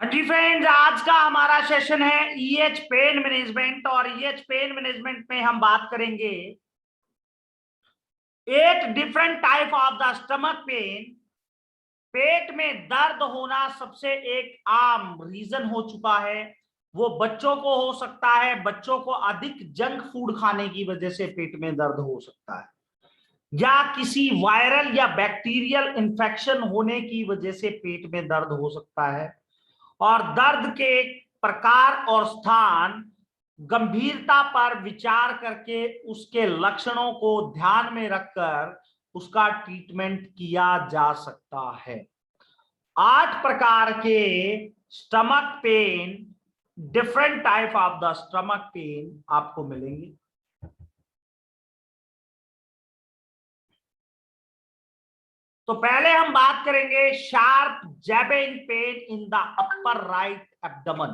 जी friends, आज का हमारा सेशन है ईएच पेन मैनेजमेंट। और ईएच पेन मैनेजमेंट में हम बात करेंगे 8 different type of the stomach pain. पेट में दर्द होना सबसे एक आम रीजन हो चुका है। वो बच्चों को हो सकता है, बच्चों को अधिक जंक फूड खाने की वजह से पेट में दर्द हो सकता है, या किसी वायरल या बैक्टीरियल इंफेक्शन होने की वजह से पेट में दर्द हो सकता है। और दर्द के प्रकार और स्थान, गंभीरता पर विचार करके उसके लक्षणों को ध्यान में रखकर उसका ट्रीटमेंट किया जा सकता है। 8 प्रकार के stomach pain, different type of the stomach pain आपको मिलेंगे। तो पहले हम बात करेंगे sharp jabbing pain in the upper right abdomen.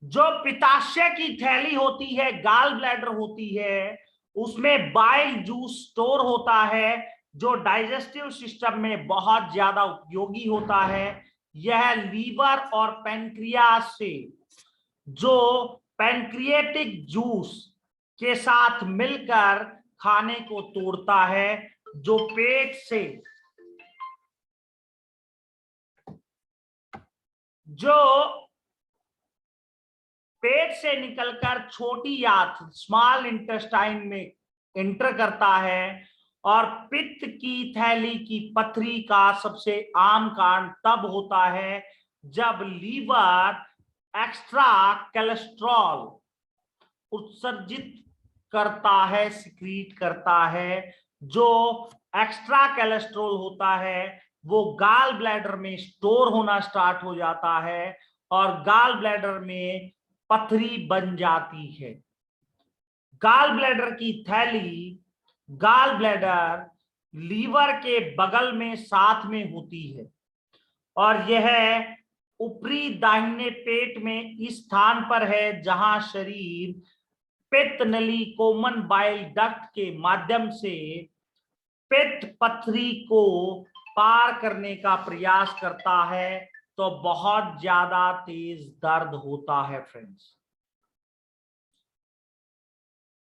जो पित्ताशय की थैली होती है, गाल ब्लैडर होती है, उसमें बाइल जूस स्टोर होता है जो डाइजेस्टिव सिस्टम में बहुत ज्यादा उपयोगी होता है। यह लीवर और पैंक्रियास से जो पैंक्रिएटिक जूस के साथ मिलकर खाने को तोड़ता है, जो पेट से पेट से निकलकर छोटी आंत स्मॉल इंटेस्टाइन में एंटर करता है। और पित्त की थैली की पथरी का सबसे आम कारण तब होता है जब लीवर एक्स्ट्रा कोलेस्ट्रॉल उत्सर्जित करता है, सिक्रीट करता है। जो एक्स्ट्रा कोलेस्ट्रॉल होता है वो गाल ब्लैडर में स्टोर होना स्टार्ट हो जाता है और गाल ब्लैडर में पथरी बन जाती है। गाल ब्लैडर की थैली, गाल ब्लैडर लीवर के बगल में साथ में होती है और यह ऊपरी दाहिने पेट में इस स्थान पर है जहां शरीर पित्त नली कॉमन बाइल डक्ट के माध्यम से पित्त पथरी को पार करने का प्रयास करता है। तो बहुत ज्यादा तेज दर्द होता है फ्रेंड्स,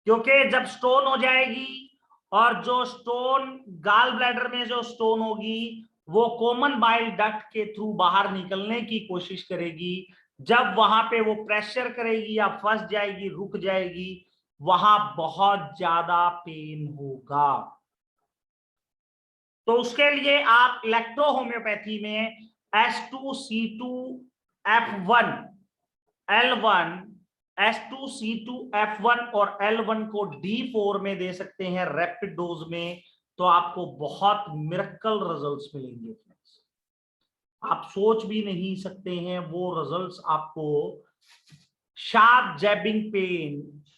क्योंकि जब स्टोन हो जाएगी और जो स्टोन गाल ब्लैडर में जो स्टोन होगी वो कॉमन बाइल डक्ट के थ्रू बाहर निकलने की कोशिश करेगी। जब वहां पे वो प्रेशर करेगी या फंस जाएगी, रुक जाएगी, वहां बहुत ज्यादा पेन होगा। तो उसके लिए आप इलेक्ट्रो होम्योपैथी में S2C2F1 L1 S2C2F1 और L1 को D4 में दे सकते हैं रैपिड डोज में। तो आपको बहुत मिरेकल रिजल्ट्स मिलेंगे फ्रेंड्स, आप सोच भी नहीं सकते हैं वो रिजल्ट्स आपको। Sharp jabbing pain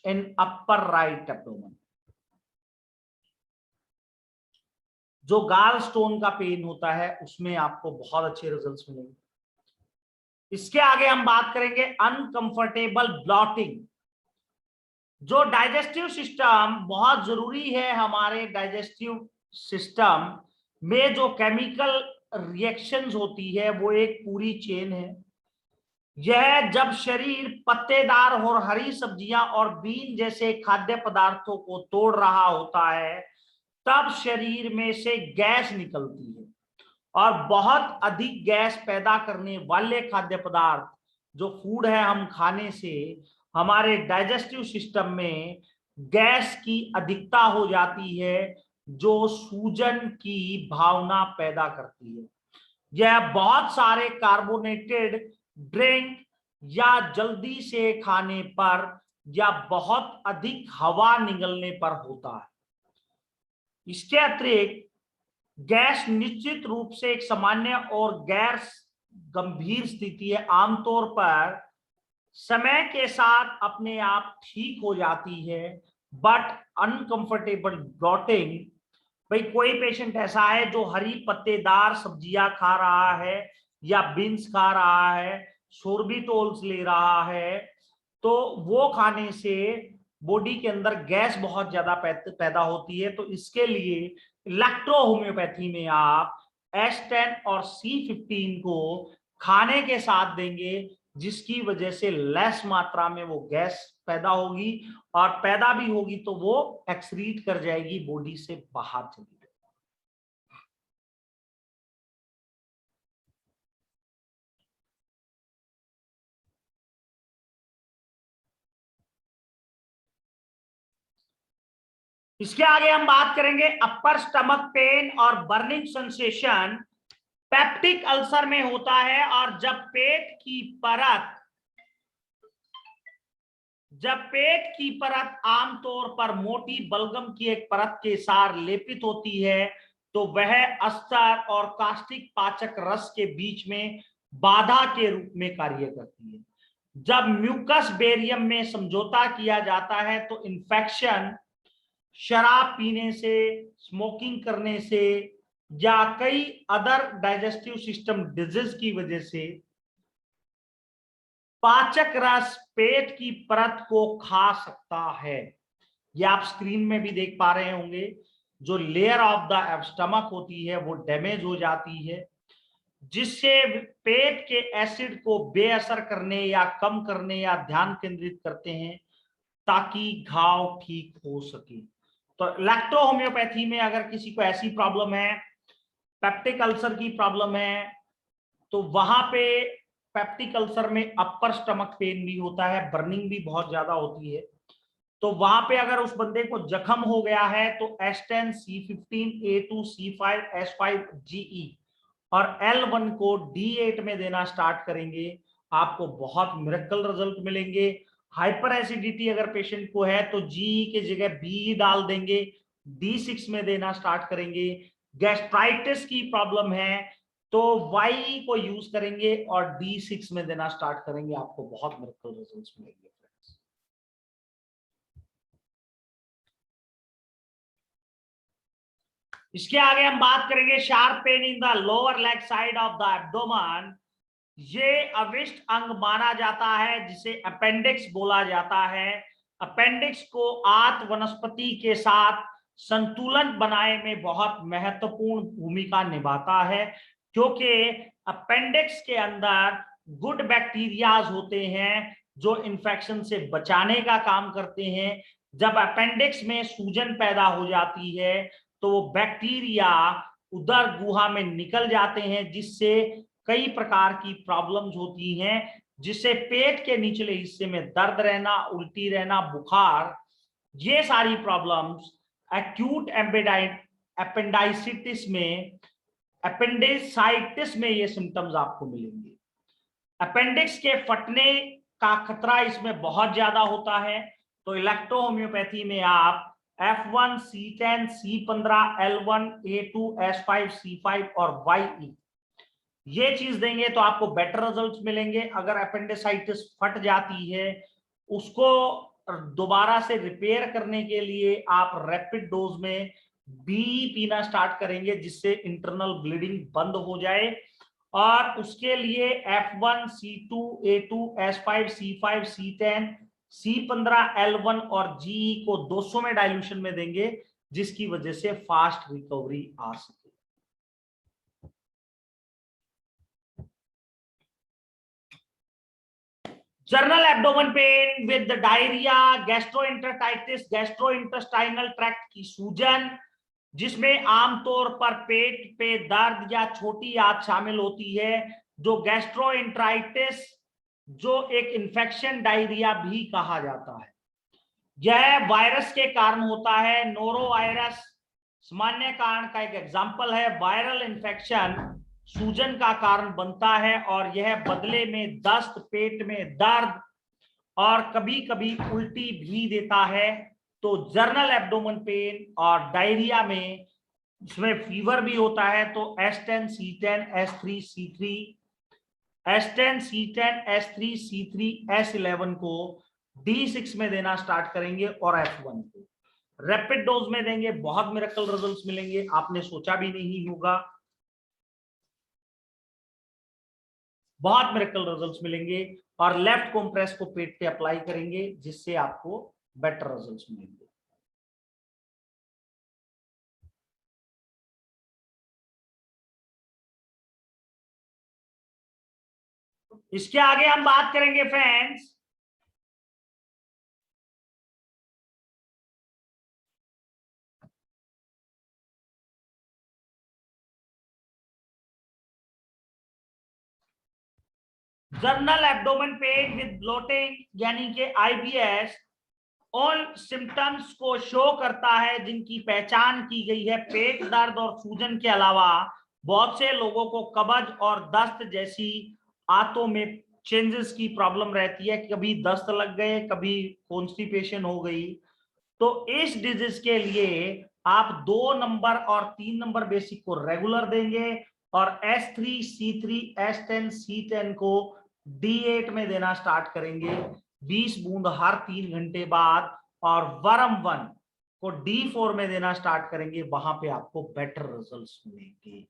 in upper right abdomen, जो गाल स्टोन का पेन होता है उसमें आपको बहुत अच्छे रिजल्ट्स मिलेंगे। इसके आगे हम बात करेंगे अनकंफर्टेबल ब्लॉटिंग। जो डाइजेस्टिव सिस्टम बहुत जरूरी है, हमारे डाइजेस्टिव सिस्टम में जो केमिकल रिएक्शंस होती है वो एक पूरी चेन है। यह जब शरीर पत्तेदार और हरी सब्जियां और बीन जैसे खाद्य पदार्थों को तोड़ रहा होता है तब शरीर में से गैस निकलती है और बहुत अधिक गैस पैदा करने वाले खाद्य पदार्थ जो फूड है हम खाने से हमारे डाइजेस्टिव सिस्टम में गैस की अधिकता हो जाती है जो सूजन की भावना पैदा करती है। यह बहुत सारे कार्बोनेटेड ड्रिंक या जल्दी से खाने पर या बहुत अधिक हवा निगलने पर होता है। इसके अतिरिक्त गैस निश्चित रूप से एक सामान्य और गैर गंभीर स्थिति है। आमतौर पर समय के साथ अपने आप ठीक हो जाती है, बट अनकंफर्टेबल ब्लॉटिंग, भाई कोई पेशेंट ऐसा है जो हरी पत्तेदार सब्जियां खा रहा है या बीन्स खा रहा है, सोर्बिटोल्स ले रहा है, तो वो खाने से बॉडी के अंदर गैस बहुत ज्यादा पैदा होती है। तो इसके लिए इलेक्ट्रो होम्योपैथी में आप S10 और C15 को खाने के साथ देंगे, जिसकी वजह से लेस मात्रा में वो गैस पैदा होगी, और पैदा भी होगी तो वो एक्सक्रीट कर जाएगी, बॉडी से बाहर चली जाएगी। इसके आगे हम बात करेंगे अपर स्टमक पेन और बर्निंग सेंसेशन। पेप्टिक अल्सर में होता है, और जब पेट की परत आमतौर पर मोटी बलगम की एक परत के साथ लेपित होती है, तो वह अस्तर और कास्टिक पाचक रस के बीच में बाधा के रूप में कार्य करती है। जब म्यूकस बेरियम में समझौता किया जाता है तो इन्फेक्शन शराब पीने से, स्मोकिंग करने से, या कई अदर डाइजेस्टिव सिस्टम डिजीज की वजह से पाचक रस पेट की परत को खा सकता है। ये आप स्क्रीन में भी देख पा रहे होंगे, जो लेयर ऑफ द स्टमक होती है वो डैमेज हो जाती है, जिससे पेट के एसिड को बेअसर करने या कम करने या ध्यान केंद्रित करते हैं, ताकि घाव ठीक हो सके। तो लैक्टो होम्योपैथी में अगर किसी को ऐसी प्रॉब्लम है, पेप्टिक अल्सर की प्रॉब्लम है, तो वहां पे पेप्टिक अल्सर में अपर स्टमक पेन भी होता है, बर्निंग भी बहुत ज्यादा होती है। तो वहां पे अगर उस बंदे को जख्म हो गया है तो S10, C15, A2, C5, S5, GE और L1 को D8 में देना स्टार्ट करेंगे, आपको बहुत मिरेकल रिजल्ट मिलेंगे। हाइपर एसिडिटी अगर पेशेंट को है तो GE के जगह B डाल देंगे, D6 में देना स्टार्ट करेंगे। गैस्ट्राइटिस की प्रॉब्लम है तो Y को यूज करेंगे और D6 में देना स्टार्ट करेंगे, आपको बहुत मिरेकल रिजल्ट्स मिलेंगे। इसके आगे हम बात करेंगे sharp pain in the lower leg side of the abdomen. ये अविष्ट अंग माना जाता है, जिसे अपेंडिक्स बोला जाता है। अपेंडिक्स को आंत वनस्पति के साथ संतुलन बनाए में बहुत महत्वपूर्ण भूमिका निभाता है, क्योंकि अपेंडिक्स के अंदर गुड बैक्टीरियाज होते हैं जो इन्फेक्शन से बचाने का काम करते हैं। जब अपेंडिक्स में सूजन पैदा हो जाती है तो वो बैक्टीरिया उदर गुहा में निकल जाते हैं, जिससे कई प्रकार की प्रॉब्लम्स होती हैं, जिससे पेट के निचले हिस्से में दर्द रहना, उल्टी रहना, बुखार, ये सारी प्रॉब्लम्स एक्यूट अपेंडिसाइटिस में ये सिम्टम्स आपको मिलेंगे। अपेंडिक्स के फटने का खतरा इसमें बहुत ज्यादा होता है। तो इलेक्ट्रो होम्योपैथी में आप F1, C10, C15, L1, A2, S5, C5 और YE ये चीज देंगे तो आपको बेटर रिजल्ट्स मिलेंगे। अगर अपेंडिसाइटिस फट जाती है, उसको दोबारा से रिपेयर करने के लिए आप रैपिड डोज में बी पीना स्टार्ट करेंगे, जिससे इंटरनल ब्लीडिंग बंद हो जाए। और उसके लिए F1, C2, A2, S5, C5, C10, C15, L1 और GE को 200 में डाइल्यूशन में देंगे, जिसकी वजह से फास्ट रिकवरी आ सके। General abdomen pain with diarrhoea, gastroenteritis, gastrointestinal tract की सूजन, जिसमें आमतौर पर पेट पे दर्द या छोटी आंत शामिल होती है। जो गैस्ट्रोइंटराइटिस, जो एक इन्फेक्शन डायरिया भी कहा जाता है, यह वायरस के कारण होता है। नोरो वायरस सामान्य कारण का एक एग्जाम्पल है। वायरल इन्फेक्शन सूजन का कारण बनता है, और यह बदले में दस्त, पेट में दर्द और कभी कभी उल्टी भी देता है। तो जर्नल एब्डोमेन पेन और डायरिया में इसमें फीवर भी होता है, तो S10, C10, S3, C3, S10, C10, S3, C3, S11 को D6 में देना स्टार्ट करेंगे, और F1 को रैपिड डोज में देंगे, बहुत मिरेकल रिजल्ट्स मिलेंगे, आपने सोचा भी नहीं होगा। बहुत मिरेकल रिजल्ट्स मिलेंगे। और लेफ्ट कंप्रेस को पेट पे अप्लाई करेंगे, जिससे आपको बेटर रिजल्ट्स मिलेंगे। इसके आगे हम बात करेंगे friends general abdomen pain with bloating, यानी कि आईबीएस उन सिम्टम्स को शो करता है जिनकी पहचान की गई है। पेट दर्द और सूजन के अलावा बहुत से लोगों को कब्ज और दस्त जैसी आंतों में चेंजेस की प्रॉब्लम रहती है, कभी दस्त लग गए, कभी कॉन्स्टिपेशन हो गई। तो इस डिजीज के लिए आप 2 नंबर और 3 नंबर बेसिक को रेगुलर देंगे और S3 C3 S10 C10 को D8 में देना स्टार्ट करेंगे 20 बूंद हर 3 घंटे बाद, और वरम 1 को D4 में देना स्टार्ट करेंगे। वहां पे आपको बेटर रिजल्ट्स मिलेंगे।